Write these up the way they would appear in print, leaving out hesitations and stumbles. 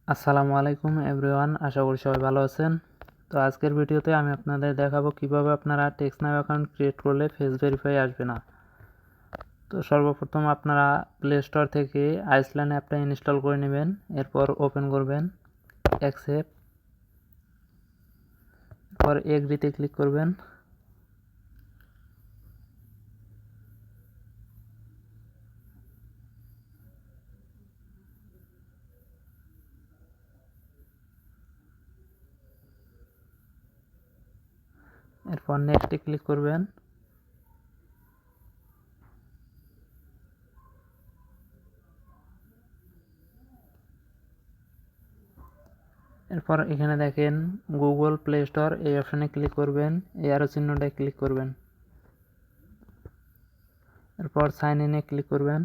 আসসালামু আলাইকুম এভরিওয়ান, আশা করি সবাই ভালো আছেন। তো আজকের ভিডিওতে আমি আপনাদের দেখাবো কিভাবে আপনারা টেক্সটনাউ অ্যাকাউন্ট ক্রিয়েট করলে ফেস ভেরিফাই আসবে না। তো সর্বপ্রথম আপনারা প্লে স্টোর থেকে আইসল্যান্ড অ্যাপটা ইনস্টল করে নেবেন, এরপর ওপেন করবেন, অ্যাকসেপ্ট, এরপর এগ্রিতে ক্লিক করবেন। এরপর নেক্সটে ক্লিক করবেন। এরপর এখানে দেখেন গুগল প্লে স্টোর, এই অপশানে ক্লিক করবেন, এই অ্যারো চিহ্নটায় ক্লিক করবেন, এরপর সাইন ইনে ক্লিক করবেন।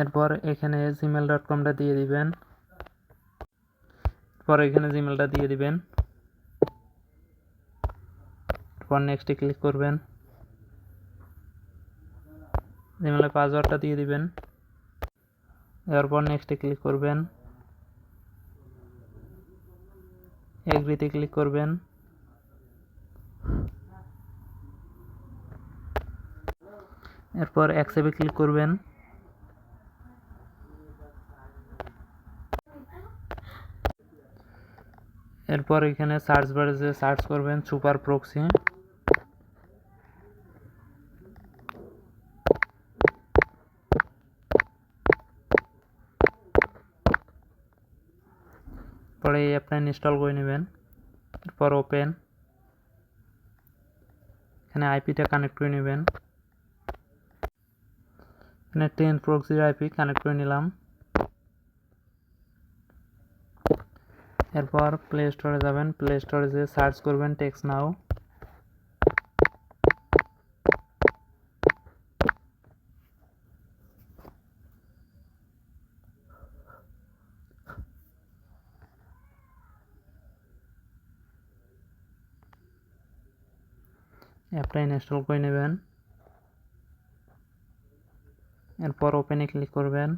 এরপর এখানে gmail.com-টা দিয়ে দিবেন, এরপর এখানে জিমেলটা দিয়ে দিবেন, এরপর নেক্সটে ক্লিক করবেন, জিমেলের পাসওয়ার্ডটা দিয়ে দিবেন, এরপর নেক্সটে ক্লিক করবেন, এগ্রিতে ক্লিক করবেন, এরপর অ্যাকসেপ্টে ক্লিক করবেন। এরপর এখানে সার্চ বারে যে সার্চ করবেন সুপার প্রক্সি, পরে এই অ্যাপটা ইনস্টল করে নেবেন, এরপর ওপেন, এখানে আইপিটা কানেক্ট করে নেবেন, এখানে 10 প্রক্সির আইপি কানেক্ট করে নিলাম। এরপর প্লে স্টোরে যাবেন, প্লে স্টোরে যে সার্চ করবেন টেক্সটনাউ, অ্যাপটা ইনস্টল করে নেবেন, এরপর ওপেনে ক্লিক করবেন,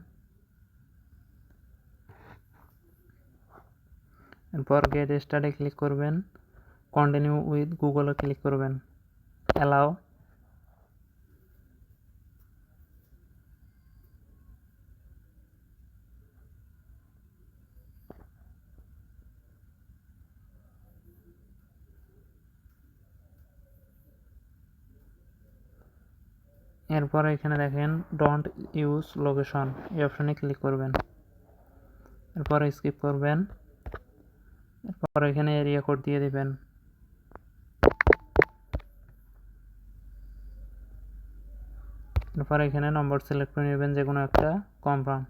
এরপর গেট স্টার্টে ক্লিক করবেন, কন্টিনিউ উইথ গুগলে ক্লিক করবেন, অ্যালাউ, এরপর এখানে দেখেন ডোন্ট ইউজ লোকেশন, এই অপশানে ক্লিক করবেন, এরপর স্কিপ করবেন, এরপর এখানে এরিয়া কোড দিয়ে দিবেন, এরপর এখানে নম্বর সিলেক্ট করে নেবেন যে কোনো একটা, কনফার্ম।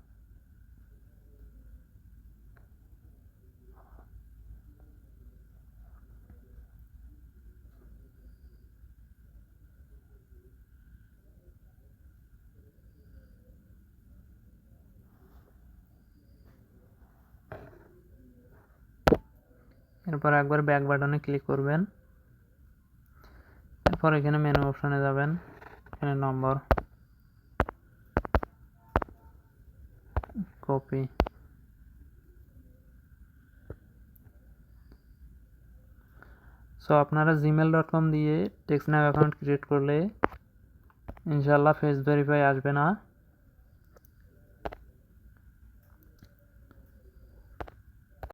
এরপর একবার ব্যাক বাটনে ক্লিক করবেন, এরপর এখানে মেনু অপশনে যাবেন, এখানে নম্বর, কপি, সো আপনারা gmail.com দিয়ে টেক্সটনাউ অ্যাকাউন্ট ক্রিয়েট করলে ইনশাআল্লাহ ফেস ভেরিফাই আসবে না।